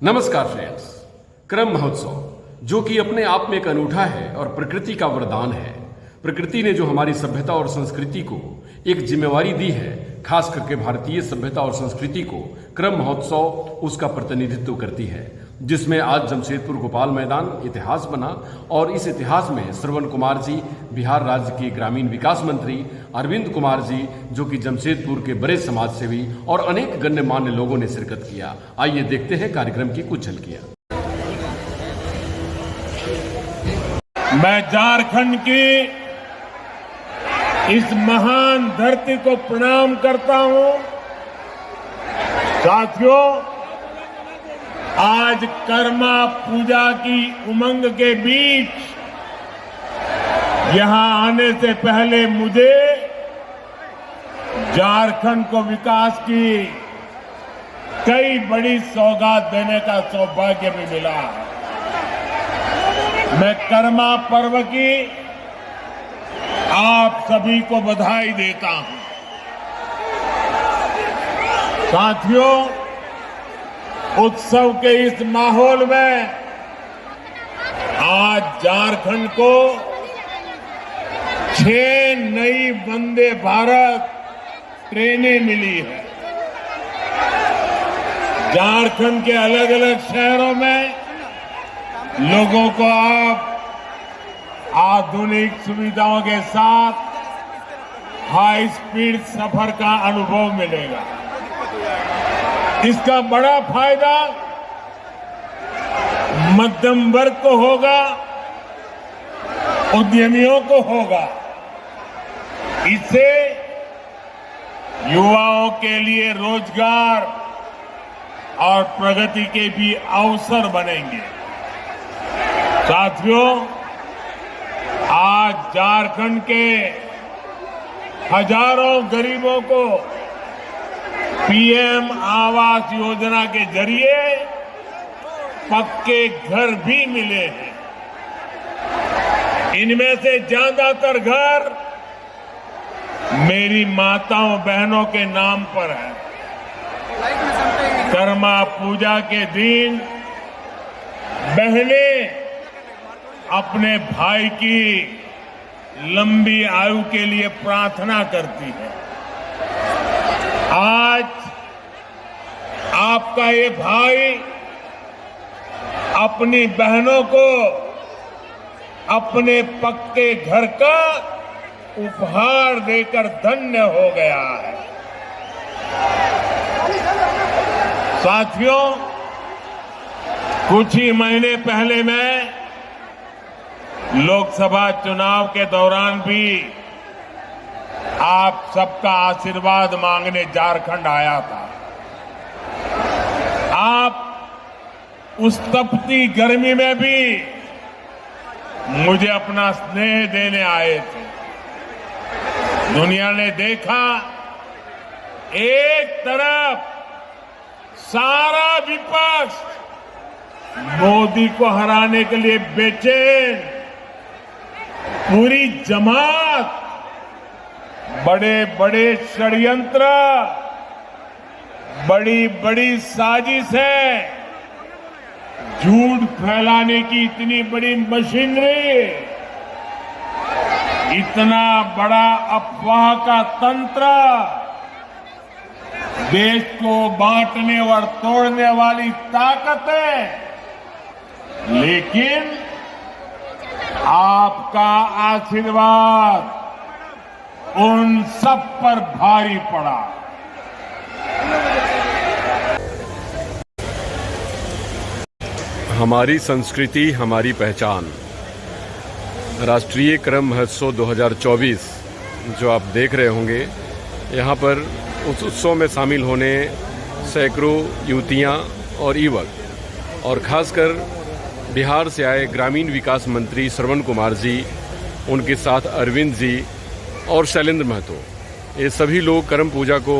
नमस्कार फ्रेंड्स। क्रम महोत्सव जो कि अपने आप में एक अनूठा है और प्रकृति का वरदान है। प्रकृति ने जो हमारी सभ्यता और संस्कृति को एक जिम्मेवारी दी है, खास करके भारतीय सभ्यता और संस्कृति को क्रम महोत्सव उसका प्रतिनिधित्व करती है, जिसमें आज जमशेदपुर गोपाल मैदान इतिहास बना। और इस इतिहास में श्रवण कुमार जी, बिहार राज्य के ग्रामीण विकास मंत्री, अरविंद कुमार जी जो कि जमशेदपुर के बड़े समाज सेवी और अनेक गण्यमान्य लोगों ने शिरकत किया। आइए देखते हैं कार्यक्रम की कुछ झलकियां। मैं झारखंड की इस महान धरती को प्रणाम करता हूं। साथियों, आज कर्मा पूजा की उमंग के बीच यहां आने से पहले मुझे झारखंड को विकास की कई बड़ी सौगात देने का सौभाग्य भी मिला। मैं कर्मा पर्व की आप सभी को बधाई देता हूं। साथियों, उत्सव के इस माहौल में आज झारखंड को 6 नई वंदे भारत ट्रेनें मिली है। झारखंड के अलग अलग शहरों में लोगों को अब आधुनिक सुविधाओं के साथ हाई स्पीड सफर का अनुभव मिलेगा। इसका बड़ा फायदा मध्यम वर्ग को होगा, उद्यमियों को होगा। इससे युवाओं के लिए रोजगार और प्रगति के भी अवसर बनेंगे। साथियों, आज झारखंड के हजारों गरीबों को पीएम आवास योजना के जरिए पक्के घर भी मिले हैं। इनमें से ज्यादातर घर मेरी माताओं बहनों के नाम पर है। कर्मा पूजा के दिन बहनें अपने भाई की लंबी आयु के लिए प्रार्थना करती है। आज आपका ये भाई अपनी बहनों को अपने पक्के घर का उपहार देकर धन्य हो गया है। साथियों, कुछ ही महीने पहले मैं लोकसभा चुनाव के दौरान भी आप सबका आशीर्वाद मांगने झारखंड आया था। आप उस तपती गर्मी में भी मुझे अपना स्नेह देने आए थे। दुनिया ने देखा, एक तरफ सारा विपक्ष मोदी को हराने के लिए बेचैन, पूरी जमात बड़े बड़े षड्यंत्र, बड़ी बड़ी साजिशें, झूठ फैलाने की इतनी बड़ी मशीनरी, इतना बड़ा अफवाह का तंत्र, देश को बांटने और तोड़ने वाली ताकतें। लेकिन आपका आशीर्वाद उन सब पर भारी पड़ा। हमारी संस्कृति, हमारी पहचान। राष्ट्रीय क्रम महोत्सव 2024 जो आप देख रहे होंगे, यहाँ पर उस उत्सव में शामिल होने सैकड़ों युवतियाँ और युवक और खासकर बिहार से आए ग्रामीण विकास मंत्री श्रवण कुमार जी, उनके साथ अरविंद जी और शैलेंद्र महतो, ये सभी लोग करम पूजा को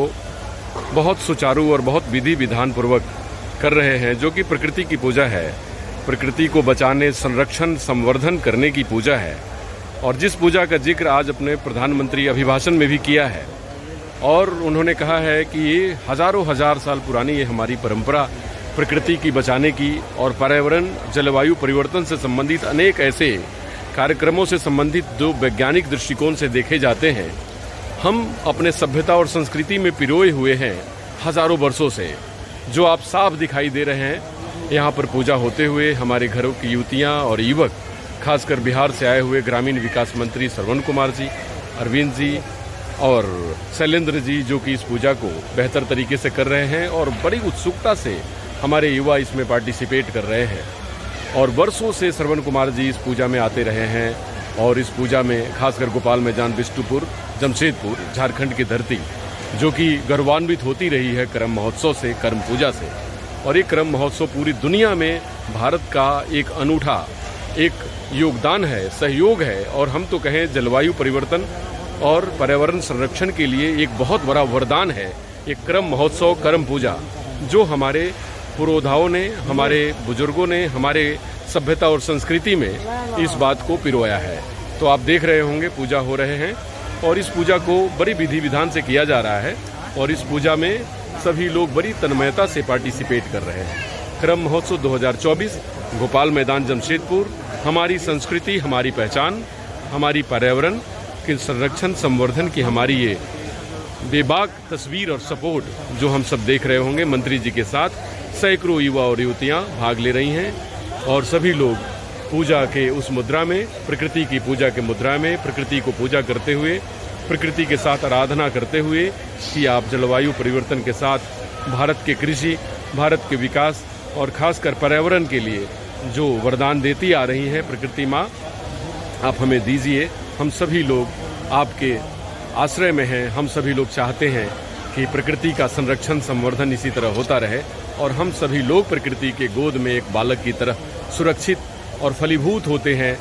बहुत सुचारू और बहुत विधि विधान पूर्वक कर रहे हैं, जो कि प्रकृति की पूजा है। प्रकृति को बचाने, संरक्षण, संवर्धन करने की पूजा है। और जिस पूजा का जिक्र आज अपने प्रधानमंत्री अभिभाषण में भी किया है, और उन्होंने कहा है कि ये हजारों हजार साल पुरानी ये हमारी परंपरा प्रकृति की बचाने की और पर्यावरण जलवायु परिवर्तन से संबंधित अनेक ऐसे कार्यक्रमों से संबंधित जो वैज्ञानिक दृष्टिकोण से देखे जाते हैं, हम अपने सभ्यता और संस्कृति में पिरोए हुए हैं हजारों वर्षों से, जो आप साफ दिखाई दे रहे हैं। यहाँ पर पूजा होते हुए हमारे घरों की युवतियाँ और युवक, खासकर बिहार से आए हुए ग्रामीण विकास मंत्री श्रवण कुमार जी, अरविंद जी और शैलेंद्र जी, जो कि इस पूजा को बेहतर तरीके से कर रहे हैं और बड़ी उत्सुकता से हमारे युवा इसमें पार्टिसिपेट कर रहे हैं। और वर्षों से श्रवण कुमार जी इस पूजा में आते रहे हैं और इस पूजा में खासकर गोपाल मैदान, बिष्टुपुर, जमशेदपुर, झारखंड की धरती जो कि गौरवान्वित होती रही है कर्म महोत्सव से, कर्म पूजा से। और ये कर्म महोत्सव पूरी दुनिया में भारत का एक अनूठा एक योगदान है, सहयोग है, और हम तो कहें जलवायु परिवर्तन और पर्यावरण संरक्षण के लिए एक बहुत बड़ा वरदान है एक कर्म महोत्सव, कर्म पूजा, जो हमारे पुरोधाओं ने, हमारे बुजुर्गों ने, हमारे सभ्यता और संस्कृति में इस बात को पिरोया है। तो आप देख रहे होंगे पूजा हो रहे हैं और इस पूजा को बड़ी विधि विधान से किया जा रहा है और इस पूजा में सभी लोग बड़ी तन्मयता से पार्टिसिपेट कर रहे हैं। कर्म महोत्सव 2024 गोपाल मैदान, जमशेदपुर, हमारी संस्कृति, हमारी पहचान, हमारी पर्यावरण के संरक्षण संवर्धन की हमारी ये बेबाक तस्वीर और सपोर्ट जो हम सब देख रहे होंगे। मंत्री जी के साथ सैकड़ों युवा और युवतियाँ भाग ले रही हैं और सभी लोग पूजा के उस मुद्रा में, प्रकृति की पूजा के मुद्रा में, प्रकृति को पूजा करते हुए, प्रकृति के साथ आराधना करते हुए कि आप जलवायु परिवर्तन के साथ भारत के कृषि, भारत के विकास और खासकर पर्यावरण के लिए जो वरदान देती आ रही हैं प्रकृति माँ, आप हमें दीजिए। हम सभी लोग आपके आश्रय में हैं, हम सभी लोग चाहते हैं कि प्रकृति का संरक्षण संवर्धन इसी तरह होता रहे और हम सभी लोग प्रकृति के गोद में एक बालक की तरह सुरक्षित और फलीभूत होते हैं,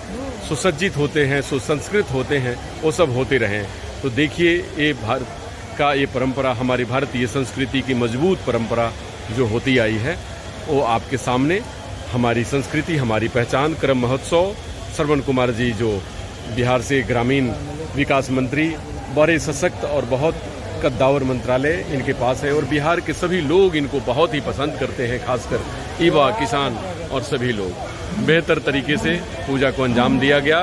सुसज्जित होते हैं, सुसंस्कृत होते हैं, वो सब होते रहें। तो देखिए, ये भारत का ये परंपरा, हमारी भारतीय संस्कृति की मजबूत परंपरा जो होती आई है, वो आपके सामने हमारी संस्कृति, हमारी पहचान, कर्म महोत्सव। श्रवण कुमार जी जो बिहार से ग्रामीण विकास मंत्री, बड़े सशक्त और बहुत कद्दावर मंत्रालय इनके पास है और बिहार के सभी लोग इनको बहुत ही पसंद करते हैं, खासकर युवा, किसान और सभी लोग। बेहतर तरीके से पूजा को अंजाम दिया गया,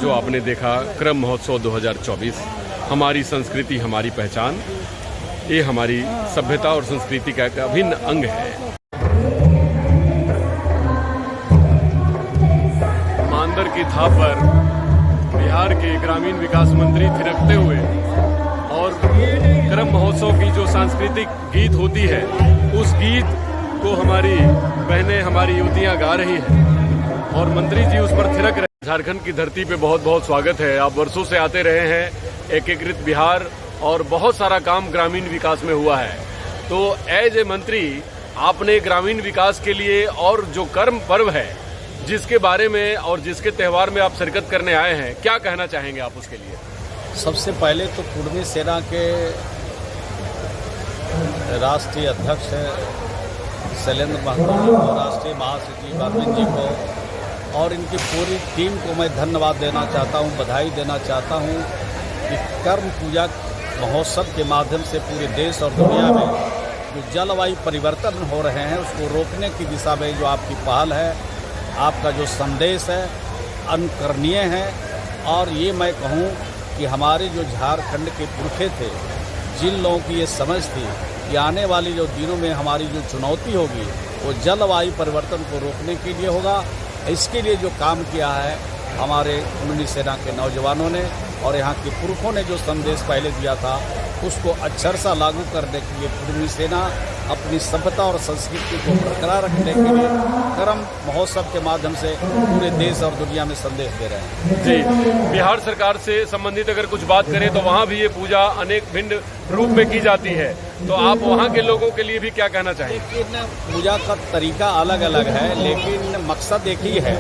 जो आपने देखा कर्म महोत्सव 2024। हमारी संस्कृति, हमारी पहचान, ये हमारी सभ्यता और संस्कृति का एक अभिन्न अंग है। मांदर की थाप पर बिहार के ग्रामीण विकास मंत्री थिरकते हुए और कर्म महोत्सव की जो सांस्कृतिक गीत होती है, उस गीत को हमारी बहनें, हमारी युवतियां गा रही हैं और मंत्री जी उस पर थिरक रहे। झारखंड की धरती पे बहुत बहुत स्वागत है। आप वर्षों से आते रहे हैं, एकीकृत बिहार और बहुत सारा काम ग्रामीण विकास में हुआ है। तो एज ए मंत्री आपने ग्रामीण विकास के लिए और जो कर्म पर्व है जिसके बारे में और जिसके त्यौहार में आप शिरकत करने आए हैं, क्या कहना चाहेंगे आप उसके लिए? सबसे पहले तो कुर्मी सेना के राष्ट्रीय अध्यक्ष शैलेंद्र महतो जी को, राष्ट्रीय महासचिव अरविंद जी को और इनकी पूरी टीम को मैं धन्यवाद देना चाहता हूं, बधाई देना चाहता हूं कि कर्म पूजा महोत्सव के माध्यम से पूरे देश और दुनिया में जो जलवायु परिवर्तन हो रहे हैं उसको रोकने की दिशा में जो आपकी पहल है, आपका जो संदेश है, अनुकरणीय है। और ये मैं कहूँ कि हमारे जो झारखंड के पुरखे थे, जिन लोगों की ये समझ थी कि आने वाले जो दिनों में हमारी जो चुनौती होगी वो जलवायु परिवर्तन को रोकने के लिए होगा, इसके लिए जो काम किया है हमारे कुर्मी सेना के नौजवानों ने और यहाँ के पुरखों ने जो संदेश पहले दिया था उसको अक्षरशः लागू करने के लिए कुर्मी सेना अपनी सभ्यता और संस्कृति को बरकरार रखने के लिए कर्म महोत्सव के माध्यम से पूरे देश और दुनिया में संदेश दे रहे हैं। जी, बिहार सरकार से संबंधित अगर कुछ बात करें तो वहाँ भी ये पूजा अनेक भिन्न रूप में की जाती है, तो आप वहाँ के लोगों के लिए भी क्या कहना चाहेंगे? लेकिन पूजा का तरीका अलग अलग है, लेकिन मकसद एक ही है।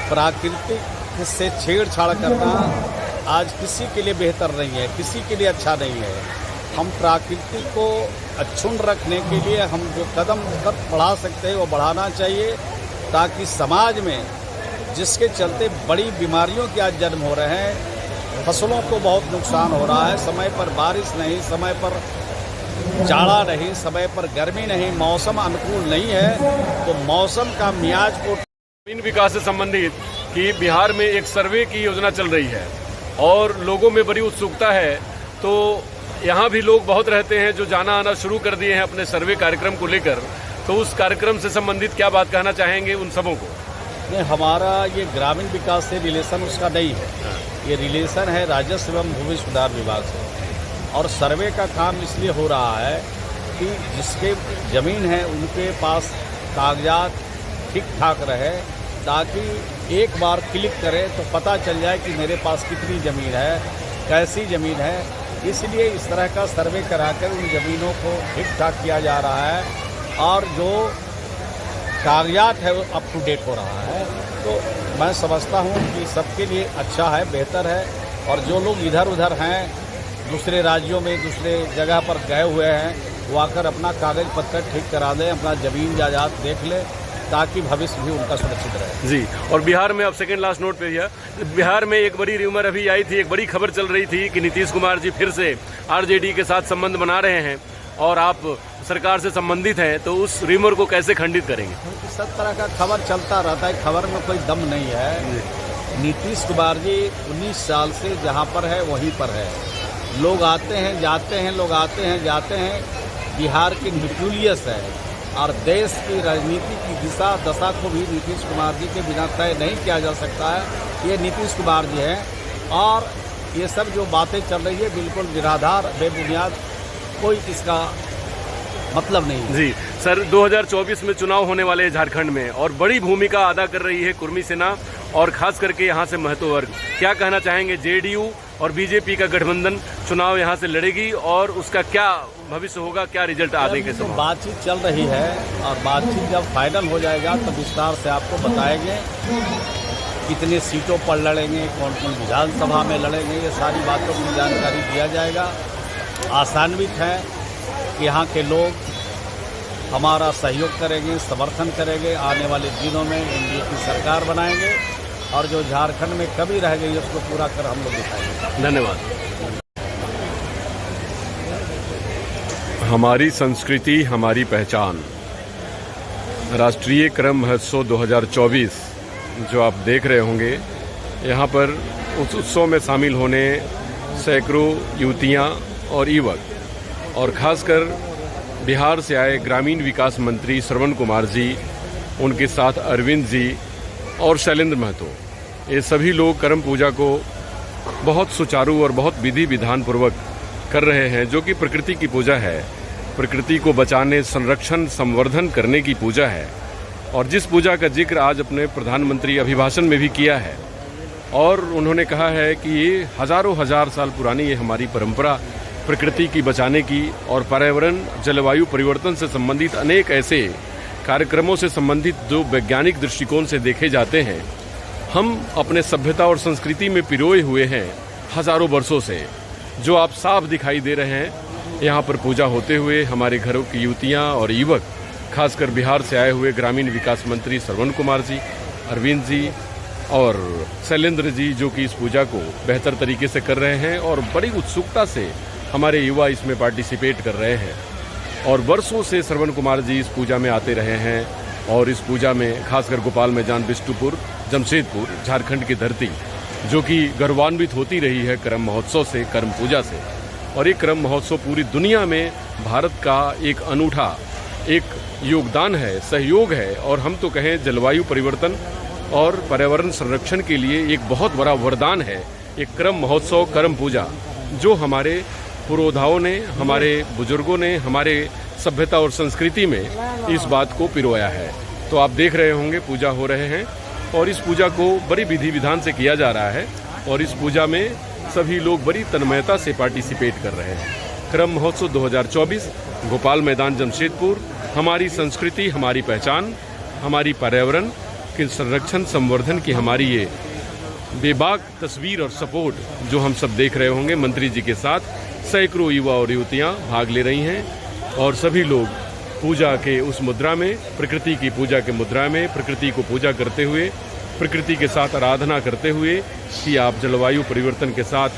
प्राकृतिक से छेड़छाड़ करना आज किसी के लिए बेहतर नहीं है, किसी के लिए अच्छा नहीं है। हम प्रकृति को अक्षुण्ण रखने के लिए हम जो कदम बढ़ा सकते हैं वो बढ़ाना चाहिए, ताकि समाज में जिसके चलते बड़ी बीमारियों के आज जन्म हो रहे हैं, फसलों को बहुत नुकसान हो रहा है, समय पर बारिश नहीं, समय पर जाड़ा नहीं, समय पर गर्मी नहीं, मौसम अनुकूल नहीं है, तो मौसम का मियाज को ग्रामीण विकास से संबंधित कि बिहार में एक सर्वे की योजना चल रही है और लोगों में बड़ी उत्सुकता है। तो यहाँ भी लोग बहुत रहते हैं जो जाना आना शुरू कर दिए हैं अपने सर्वे कार्यक्रम को लेकर। तो उस कार्यक्रम से संबंधित क्या बात कहना चाहेंगे उन सबों को? नहीं, हमारा ये ग्रामीण विकास से रिलेशन उसका नहीं है, ये रिलेशन है राजस्व एवं भूमि सुधार विभाग से। और सर्वे का काम इसलिए हो रहा है कि जिसके ज़मीन है उनके पास कागजात ठीक ठाक रहे, ताकि एक बार क्लिक करें तो पता चल जाए कि मेरे पास कितनी ज़मीन है, कैसी ज़मीन है। इसलिए इस तरह का सर्वे कराकर उन ज़मीनों को ठीक ठाक किया जा रहा है और जो कागजात है वो अप टू डेट हो रहा है। तो मैं समझता हूँ कि सबके लिए अच्छा है, बेहतर है। और जो लोग इधर उधर हैं, दूसरे राज्यों में दूसरे जगह पर गए हुए हैं, वो आकर अपना कागज पत्तर ठीक करा दें, अपना ज़मीन जायदाद देख लें, ताकि भविष्य भी उनका सुरक्षित रहे। जी। और बिहार में अब सेकंड लास्ट नोट पे भैया, बिहार में एक बड़ी र्यूमर अभी आई थी, एक बड़ी खबर चल रही थी कि नीतीश कुमार जी फिर से आरजेडी के साथ संबंध बना रहे हैं और आप सरकार से संबंधित हैं, तो उस र्यूमर को कैसे खंडित करेंगे? सब तरह का खबर चलता रहता है, खबर में कोई दम नहीं है। नीतीश कुमार जी 19 साल से जहाँ पर है वहीं पर है। लोग आते हैं जाते हैं, लोग आते हैं जाते हैं। बिहार की न्यूक्लियस है और देश की राजनीति की दिशा दशा को भी नीतीश कुमार जी के बिना तय नहीं किया जा सकता है। ये नीतीश कुमार जी हैं और ये सब जो बातें चल रही है बिल्कुल निराधार, बेबुनियाद, कोई इसका मतलब नहीं है। जी सर, 2024 में चुनाव होने वाले हैं झारखंड में और बड़ी भूमिका अदा कर रही है कुर्मी सेना और खास करके यहाँ से महतो वर्ग। क्या कहना चाहेंगे? जेडीयू और बीजेपी का गठबंधन चुनाव यहाँ से लड़ेगी और उसका क्या भविष्य होगा, क्या रिजल्ट आने के समय? बातचीत चल रही है और बातचीत जब फाइनल हो जाएगा तो विस्तार से आपको बताएंगे कितने सीटों पर लड़ेंगे, कौन कौन विधानसभा में लड़ेंगे, ये सारी बातों की जानकारी दिया जाएगा। आशान्वित है कि यहाँ के लोग हमारा सहयोग करेंगे, समर्थन करेंगे। आने वाले दिनों में एनडीए की सरकार बनाएंगे और जो झारखंड में कमी रह गई उसको पूरा कर हम लोग दिखाएंगे। धन्यवाद। हमारी संस्कृति हमारी पहचान, राष्ट्रीय क्रम महोत्सव 2024 जो आप देख रहे होंगे, यहाँ पर उस उत्सव में शामिल होने सैकड़ों युवतियाँ और युवक और खासकर बिहार से आए ग्रामीण विकास मंत्री श्रवण कुमार जी, उनके साथ अरविंद जी और शैलेंद्र महतो, ये सभी लोग करम पूजा को बहुत सुचारू और बहुत विधि विधान पूर्वक कर रहे हैं, जो कि प्रकृति की पूजा है। प्रकृति को बचाने, संरक्षण, संवर्धन करने की पूजा है। और जिस पूजा का जिक्र आज अपने प्रधानमंत्री अभिभाषण में भी किया है और उन्होंने कहा है कि ये हजारों हजार साल पुरानी ये हमारी परंपरा प्रकृति की बचाने की और पर्यावरण, जलवायु परिवर्तन से संबंधित अनेक ऐसे कार्यक्रमों से संबंधित जो वैज्ञानिक दृष्टिकोण से देखे जाते हैं, हम अपने सभ्यता और संस्कृति में पिरोए हुए हैं हजारों वर्षों से, जो आप साफ दिखाई दे रहे हैं यहाँ पर पूजा होते हुए। हमारे घरों की युवतियाँ और युवक, खासकर बिहार से आए हुए ग्रामीण विकास मंत्री श्रवण कुमार जी, अरविंद जी और शैलेंद्र जी, जो कि इस पूजा को बेहतर तरीके से कर रहे हैं और बड़ी उत्सुकता से हमारे युवा इसमें पार्टिसिपेट कर रहे हैं। और वर्षों से श्रवण कुमार जी इस पूजा में आते रहे हैं और इस पूजा में खासकर गोपाल मैदान, बिष्टुपुर, जमशेदपुर, झारखंड की धरती जो कि गौरवान्वित होती रही है करम महोत्सव से, करम पूजा से। और ये करम महोत्सव पूरी दुनिया में भारत का एक अनूठा एक योगदान है, सहयोग है और हम तो कहें जलवायु परिवर्तन और पर्यावरण संरक्षण के लिए एक बहुत बड़ा वरदान है एक करम महोत्सव, करम पूजा, जो हमारे पुरोधाओं ने, हमारे बुजुर्गों ने, हमारे सभ्यता और संस्कृति में इस बात को पिरोया है। तो आप देख रहे होंगे पूजा हो रहे हैं और इस पूजा को बड़ी विधि विधान से किया जा रहा है और इस पूजा में सभी लोग बड़ी तन्मयता से पार्टिसिपेट कर रहे हैं। करम महोत्सव 2024, गोपाल मैदान, जमशेदपुर। हमारी संस्कृति हमारी पहचान, हमारी पर्यावरण के संरक्षण संवर्धन की हमारी ये बेबाक तस्वीर और सपोर्ट जो हम सब देख रहे होंगे। मंत्री जी के साथ सैकड़ों युवा और युवतियाँ भाग ले रही हैं और सभी लोग पूजा के उस मुद्रा में, प्रकृति की पूजा के मुद्रा में, प्रकृति को पूजा करते हुए, प्रकृति के साथ आराधना करते हुए कि आप जलवायु परिवर्तन के साथ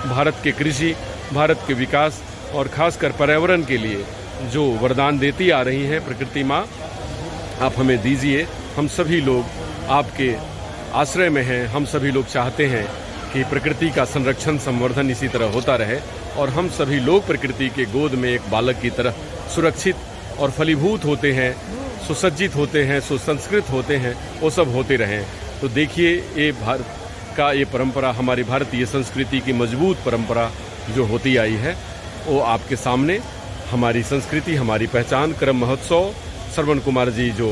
भारत के कृषि, भारत के विकास, और ख़ासकर पर्यावरण के लिए जो वरदान देती आ रही हैं प्रकृति माँ, आप हमें दीजिए। हम सभी लोग आपके आश्रय में हैं। हम सभी लोग चाहते हैं कि प्रकृति का संरक्षण संवर्धन इसी तरह होता रहे और हम सभी लोग प्रकृति के गोद में एक बालक की तरह सुरक्षित और फलीभूत होते हैं, सुसज्जित होते हैं, सुसंस्कृत होते हैं, वो सब होते रहें। तो देखिए, ये भारत का ये परंपरा, हमारी भारतीय संस्कृति की मजबूत परंपरा जो होती आई है, वो आपके सामने हमारी संस्कृति, हमारी पहचान, करम महोत्सव। श्रवण कुमार जी जो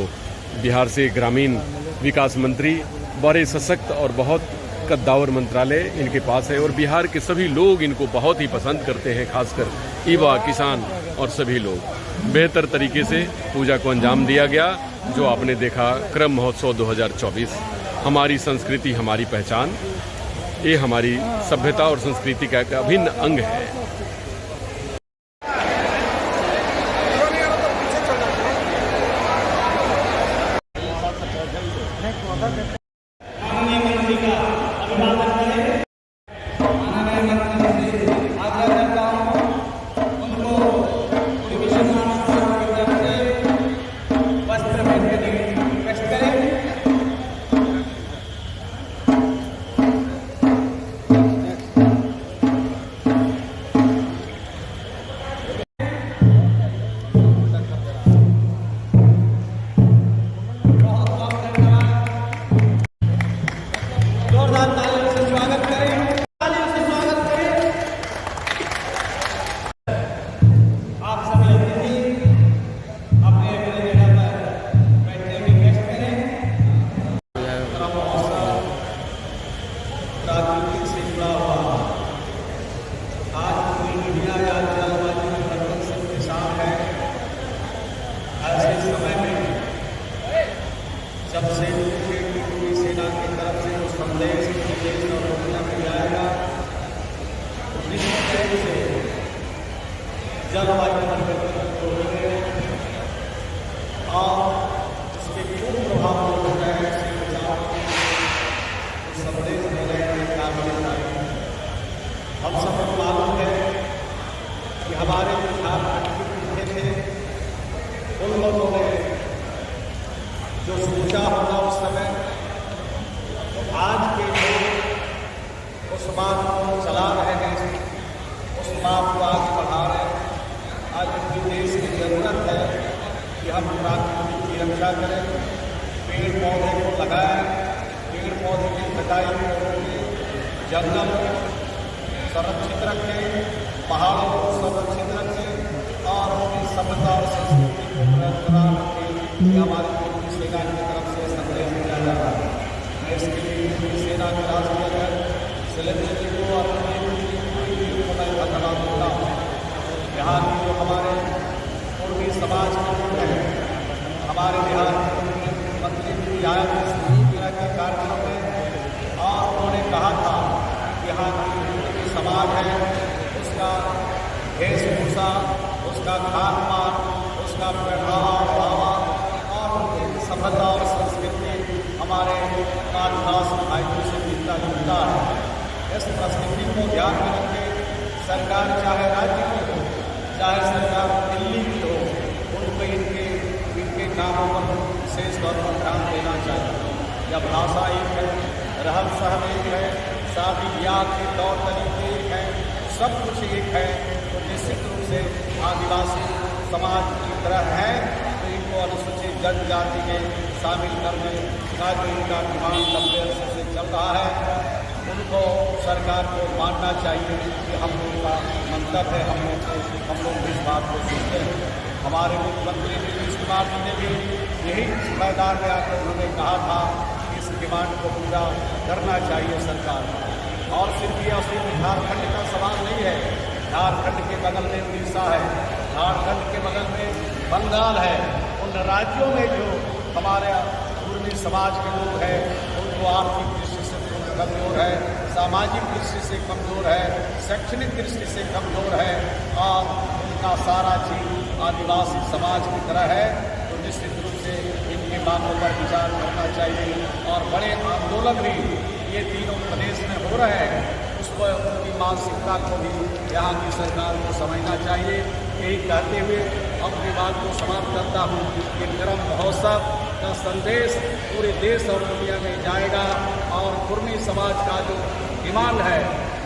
बिहार से ग्रामीण विकास मंत्री, बड़े सशक्त और बहुत कद्दावर मंत्रालय इनके पास है और बिहार के सभी लोग इनको बहुत ही पसंद करते हैं, खासकर युवा, किसान और सभी लोग। बेहतर तरीके से पूजा को अंजाम दिया गया। जो आपने देखा करम महोत्सव 2024, हमारी संस्कृति, हमारी पहचान, ये हमारी सभ्यता और संस्कृति का एक अभिन्न अंग है। जब से सेना की तरफ से जो संदेश और दुनिया में जाएगा, निश्चित रूप से जलवायु परिवर्तन को रोकने और इसके खूब प्रभाव को रोकने से बचाव संदेश देने के काबिल है। हम सबको मालूम है कि हमारे झारखंड के पीछे थे उन लोगों ने जो सोचा होगा उस समय, तो आज के लोग उस बात को चला रहे हैं, उस बात को आगे बढ़ा रहे हैं। आज भी देश की जरूरत है कि हम प्रकृति की रक्षा करें, पेड़ पौधे को लगाएं, पेड़ पौधे की कटाई को रोकें, जंगल संरक्षित रखें, पहाड़ों को संरक्षित रखें और अपनी सभ्यता और संस्कृति को बरकरार रखें। हमारी सेना की तरफ से संदेश दिया जा रहा है। मैं इसके लिए सेना के राष्ट्रीय अध्यक्ष शैलेंद्र जी को और मैं धन्यवाद देता हूँ। यहाँ की जो हमारे पूर्वी समाज के लोग हैं, हमारे बिहार के मंत्री जी आए थे इस तरह के कार्यक्रम में और उन्होंने कहा था कि यहाँ की पूर्वी समाज है, उसका वेशभूषा, उसका खान पान, उसका पहनावा ओढ़ावा, सभ्यता और संस्कृति हमारे कालिदास साहित्य से मिलता जुलता है। इस परिस्थिति को ध्यान में रखते सरकार, चाहे राज्य की हो, चाहे सरकार दिल्ली की हो, उनको इनके कामों पर विशेष तौर पर ध्यान देना चाहिए। यह भाषा एक है, रहन सहन एक है, शादी ब्याह के तौर तरीके एक हैं, सब कुछ एक है। तो निश्चित रूप से आदिवासी समाज की तरह है, अनुसूचित जनजाति में शामिल करने का जो इनका डिमांड लंबे अरसे से चल रहा है, उनको सरकार को मानना चाहिए कि हम लोग का मंतव्य है, हम लोग इस बात को सुनते हैं। हमारे मुख्यमंत्री नीतीश कुमार जी ने भी यही मैदान में आकर उन्होंने कहा था कि इस डिमांड को पूरा करना चाहिए सरकार। और सिर्फ ये सिर्फ झारखंड का सवाल नहीं है, झारखंड के बगल में उड़ीसा है, झारखंड के बगल में बंगाल है। उन राज्यों में जो हमारे पूर्वी समाज के लोग हैं, उनको आर्थिक दृष्टि से कमज़ोर है, सामाजिक दृष्टि से कमज़ोर है, शैक्षणिक दृष्टि से कमज़ोर है और उनका सारा चीज आदिवासी समाज की तरह है। तो निश्चित रूप से इनकी बातों पर विचार करना चाहिए और बड़े आंदोलन भी ये तीनों प्रदेश में हो रहे हैं, उस उनकी मानसिकता को भी यहाँ की सरकार को समझना चाहिए। यही कहते हुए अपनी बात को समाप्त करता हूँ कि करम महोत्सव का संदेश पूरे देश और दुनिया में जाएगा और कुर्मी समाज का जो डिमांड है,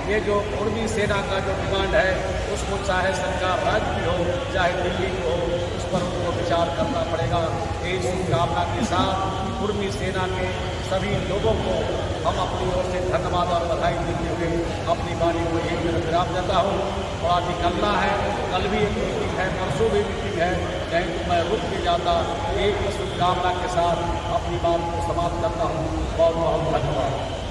ये जो कुर्मी सेना का जो डिमांड है, उसको चाहे सरकार राज्य की हो चाहे दिल्ली की हो, उस पर उनको विचार करना पड़ेगा। इस शुभकामना के साथ कुर्मी सेना के सभी लोगों को हम अपनी ओर से धन्यवाद और बधाई देते हुए अपनी वाणी को एक मिनट विराम देता हूँ। थोड़ा निकलना है, कल भी एक मीटिंग है, परसों भी मीटिंग है, नहीं तो मैं रुक के जाता। एक शुभकामना के साथ अपनी बात को समाप्त करता हूँ। बहुत बहुत धन्यवाद।